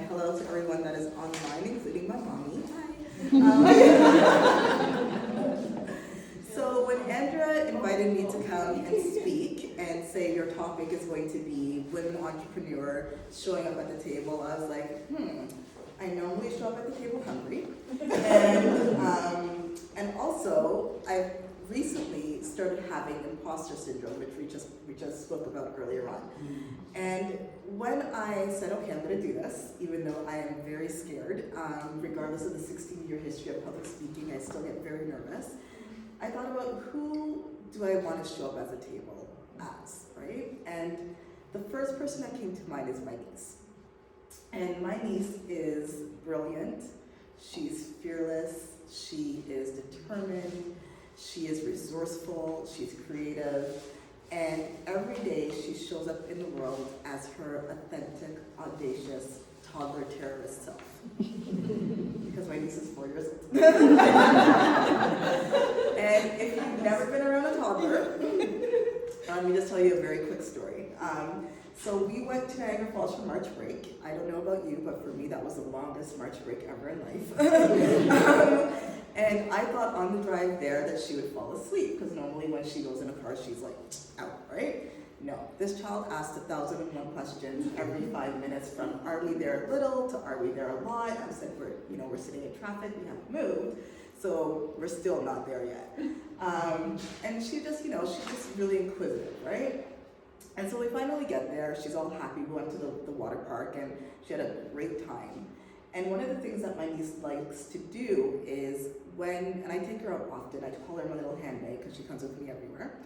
hello to everyone that is online, including my mommy. So when Andrea invited me to come and speak and say your topic is going to be women entrepreneur showing up at the table, I was like, I normally show up at the table hungry. And also, I've recently started having imposter syndrome, which we just spoke about earlier on. And when I said, okay, I'm gonna do this, even though I am very scared, regardless of the 16-year history of public speaking, I still get very nervous. I thought about who do I want to show up at the table as, right? And the first person that came to mind is my niece. And my niece is brilliant, she's fearless, she is determined, she is resourceful, she's creative, and every day she shows up in the world as her authentic, audacious, toddler terrorist self. Because my niece is 4 years old. And if you've never been around a toddler, let me just tell you a very quick story. So we went to Niagara Falls for March break. I don't know about you, but for me that was the longest March break ever in life. And I thought on the drive there that she would fall asleep, because normally when she goes in a car, she's like out, right? No, this child asked 1,001 questions every 5 minutes, from are we there little to are we there a lot? I said we're sitting in traffic, we haven't moved, so we're still not there yet. And she just, she's just really inquisitive, right? And so we finally get there, she's all happy, we went to the water park and she had a great time. And one of the things that my niece likes to do is and I take her out often, I call her my little handmaid because she comes with me everywhere.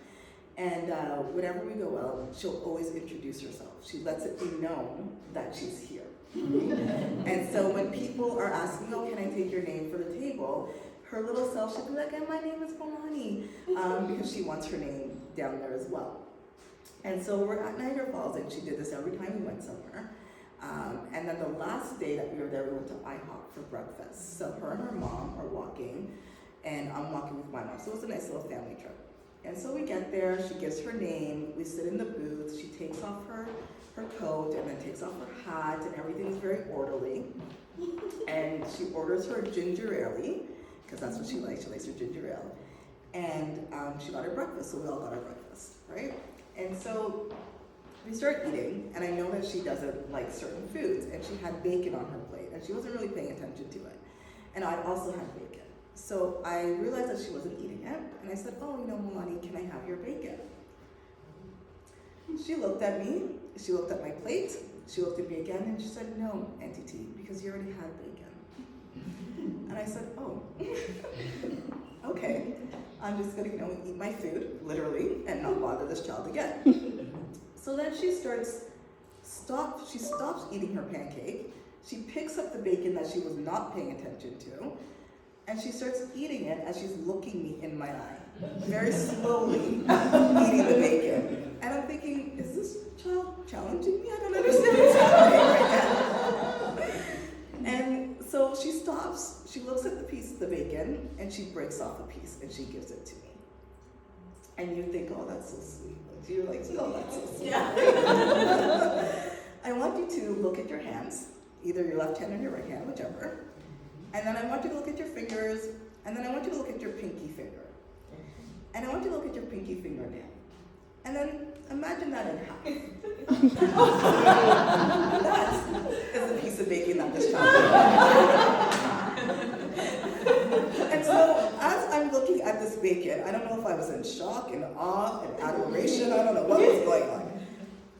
And whenever we go out, she'll always introduce herself. She lets it be known that she's here. And so when people are asking, oh, can I take your name for the table? Her little self should be like, and my name is Bonani, because she wants her name down there as well. And so we're at Niagara Falls, and she did this every time we went somewhere. And then the last day that we were there, we went to IHOP for breakfast. So her and her mom are walking, and I'm walking with my mom. So it was a nice little family trip. And so we get there, she gives her name, we sit in the booth, she takes off her coat and then takes off her hat, and everything is very orderly. And she orders her ginger ale, because that's what she likes her ginger ale. And she got her breakfast, so we all got our breakfast, right? And so we start eating, and I know that she doesn't like certain foods, and she had bacon on her plate, and she wasn't really paying attention to it. And I also had bacon. So I realized that she wasn't eating it, and I said, oh, Milani, can I have your bacon? She looked at me, she looked at my plate, she looked at me again, and she said, no, Auntie T, because you already had bacon. And I said, oh, okay. I'm just gonna, eat my food, literally, and not bother this child again. So then she stops eating her pancake, she picks up the bacon that she was not paying attention to, and she starts eating it as she's looking me in my eye, very slowly eating the bacon. And I'm thinking, is this child challenging me? I don't understand what's happening right now. And so she stops, she looks at the piece of the bacon, and she breaks off a piece, and she gives it to me. And you think, oh, that's so sweet. You're like, oh, that's so sweet. Yeah. I want you to look at your hands, either your left hand or your right hand, whichever. And then I want you to look at your fingers, and then I want you to look at your pinky finger. And I want you to look at your pinky fingernail. And then imagine that in half. That is a piece of bacon that this child ate. And so as I'm looking at this bacon, I don't know if I was in shock, in awe, in adoration, I don't know what was going on.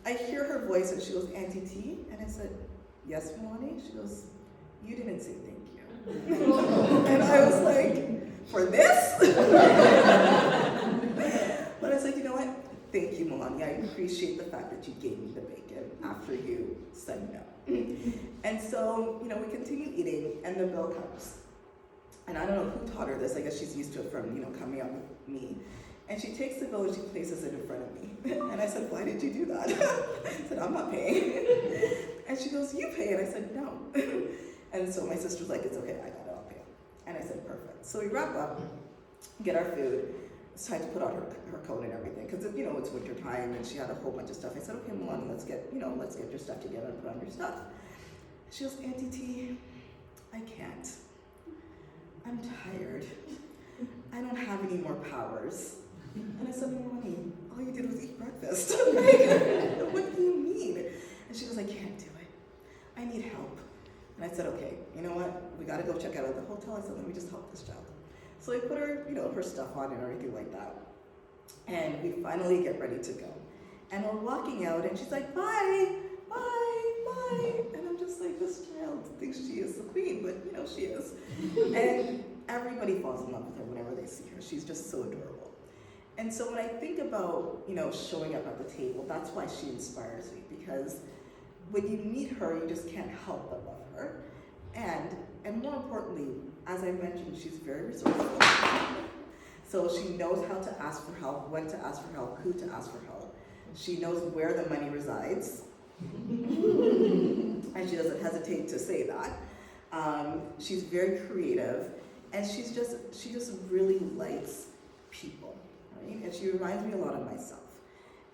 I hear her voice, and she goes, Auntie T? And I said, yes, Milani? She goes, you didn't say thank you. And I was like, for this? But I was like, you know what? Thank you, Milani. I appreciate the fact that you gave me the bacon after you said no. And so, we continue eating, and the bill comes. And I don't know who taught her this. I guess she's used to it from, coming up with me. And she takes the bill and she places it in front of me. And I said, why did you do that? I said, I'm not paying. And she goes, you pay. And I said, no. And so my sister's like, it's okay, I got it, I'll pay. And I said, perfect. So we wrap up, get our food. It's time to put on her coat and everything, because it's winter time, and she had a whole bunch of stuff. I said, okay, Milani, let's get your stuff together and put on your stuff. She goes, Auntie T, I can't. I'm tired. I don't have any more powers. And I said, well, honey, all you did was eat breakfast. What do you mean? And she goes, I can't do it. I need help. And I said, okay, you know what? We gotta go check out the hotel. I said, let me just help this child. So I put her, her stuff on and everything like that. And we finally get ready to go. And we're walking out and she's like, bye, bye, bye. And I'm just like, this child thinks she is the queen, but she is. And everybody falls in love with her whenever they see her. She's just so adorable. And so when I think about, showing up at the table, that's why she inspires me, because when you meet her, you just can't help but love her. And more importantly, as I mentioned, she's very resourceful. So she knows how to ask for help, when to ask for help, who to ask for help. She knows where the money resides. And she doesn't hesitate to say that. She's very creative, and she just really likes people, right? And she reminds me a lot of myself.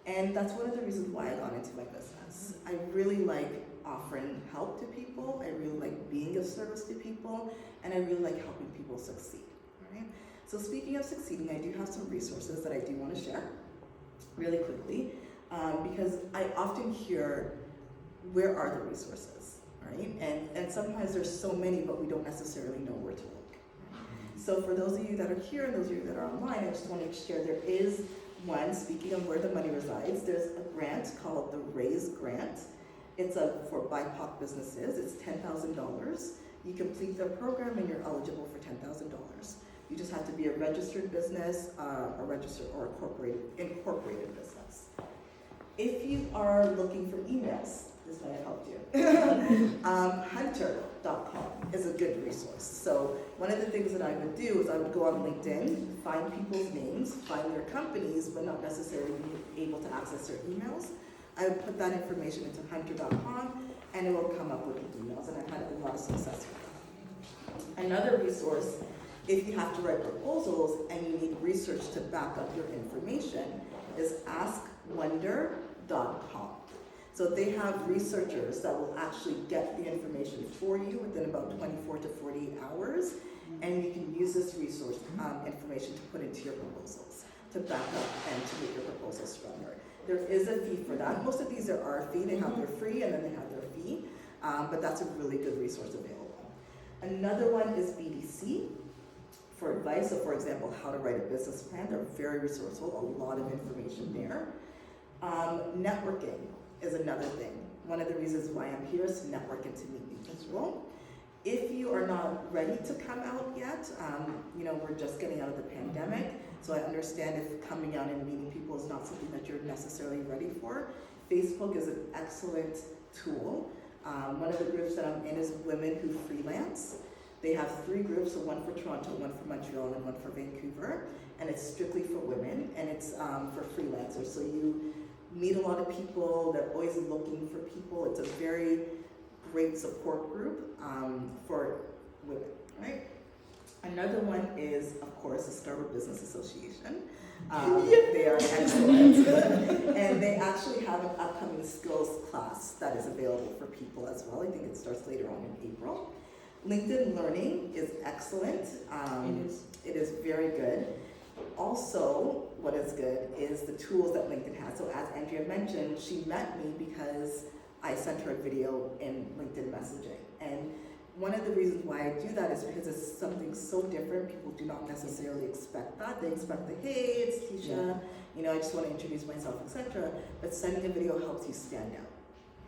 And that's one of the reasons why I got into my business. I really like offering help to people. I really like being of service to people, and I really like helping people succeed, right? So speaking of succeeding, I do have some resources that I do want to share really quickly, because I often hear, where are the resources, right? And sometimes there's so many, but we don't necessarily know where to look. So for those of you that are here and those of you that are online, I just want to share, there is one, speaking of where the money resides, there's a grant called the RAISE Grant. It's for BIPOC businesses. It's $10,000. You complete the program and you're eligible for $10,000. You just have to be a registered business, a registered or incorporated business. If you are looking for emails, this might have helped you. Hunter.com is a good resource. So one of the things that I would do is I would go on LinkedIn, find people's names, find their companies, but not necessarily be able to access their emails. I would put that information into hunter.com and it will come up with the emails, and I've had a lot of success with that. Another resource, if you have to write proposals and you need research to back up your information, is askwonder.com. So they have researchers that will actually get the information for you within about 24 to 48 hours, and you can use this resource information to put into your proposals, to back up and to make your proposals stronger. There is a fee for that. Most of these are a fee. They have their free and then they have their fee, but that's a really good resource available. Another one is BDC for advice. So for example, how to write a business plan. They're very resourceful, a lot of information there. Networking is another thing. One of the reasons why I'm here is to network and to meet new people. If you are not ready to come out yet, we're just getting out of the pandemic, so I understand if coming out and meeting people is not something that you're necessarily ready for. Facebook is an excellent tool. One of the groups that I'm in is Women Who Freelance. They have 3 groups, so one for Toronto, one for Montreal, and one for Vancouver, and it's strictly for women, and it's for freelancers. So you meet a lot of people, they're always looking for people. It's a very great support group for women, right? Another one is, of course, the Starwood Business Association. They are excellent. And they actually have an upcoming skills class that is available for people as well. I think it starts later on in April. LinkedIn Learning is excellent. It is very good. Also, what is good is the tools that LinkedIn has. So as Andrea mentioned, she met me because I sent her a video in LinkedIn messaging. And one of the reasons why I do that is because it's something so different. People do not necessarily expect that. They expect the, hey, it's Tisha, I just want to introduce myself, etc. But sending a video helps you stand out.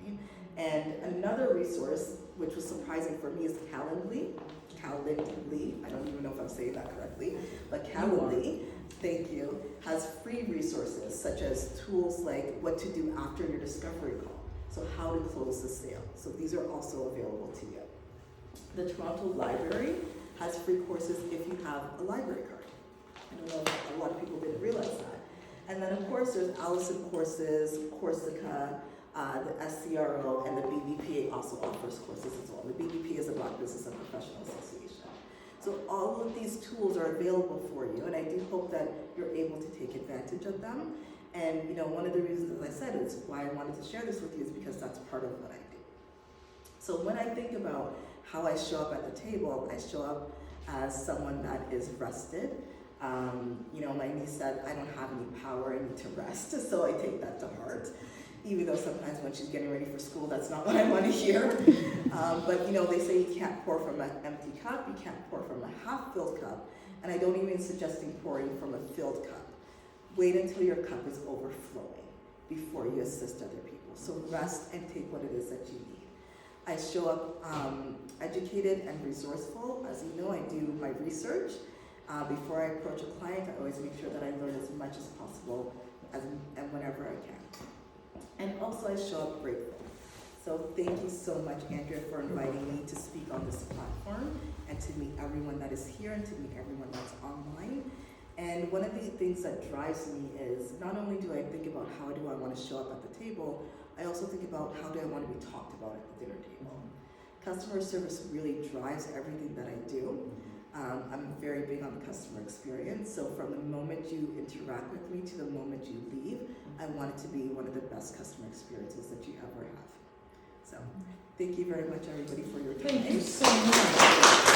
Right? And another resource, which was surprising for me, is Calendly. I don't even know if I'm saying that correctly, but Calendly, thank you, has free resources such as tools like what to do after your discovery call. So how to close the sale. So these are also available to you. The Toronto Library has free courses if you have a library card. I don't know if a lot of people didn't realize that. And then of course there's Allison Courses, Corsica, the SCRO, and the BBPA also offers courses as well. The BBPA is the Black Business and Professional Association. So all of these tools are available for you, and I do hope that you're able to take advantage of them. And one of the reasons, as I said, is why I wanted to share this with you is because that's part of what I do. So when I think about how I show up at the table, I show up as someone that is rested. My niece said, I don't have any power, I need to rest. So I take that to heart. Even though sometimes when she's getting ready for school, that's not what I want to hear. But they say you can't pour from an empty cup, you can't pour from a half-filled cup, and I don't even suggest pouring from a filled cup. Wait until your cup is overflowing before you assist other people. So rest and take what it is that you need. I show up educated and resourceful. As you know, I do my research. Before I approach a client, I always make sure that I learn as much as possible and whenever I can. And also I show up grateful. So thank you so much, Andrea, for inviting me to speak on this platform and to meet everyone that is here and to meet everyone that's online. And one of the things that drives me is not only do I think about how do I want to show up at the table, I also think about how do I want to be talked about at the dinner table. Customer service really drives everything that I do. I'm very big on the customer experience, so from the moment you interact with me to the moment you leave, I want it to be one of the best customer experiences that you ever have. So, thank you very much, everybody, for your time. Thank you so much.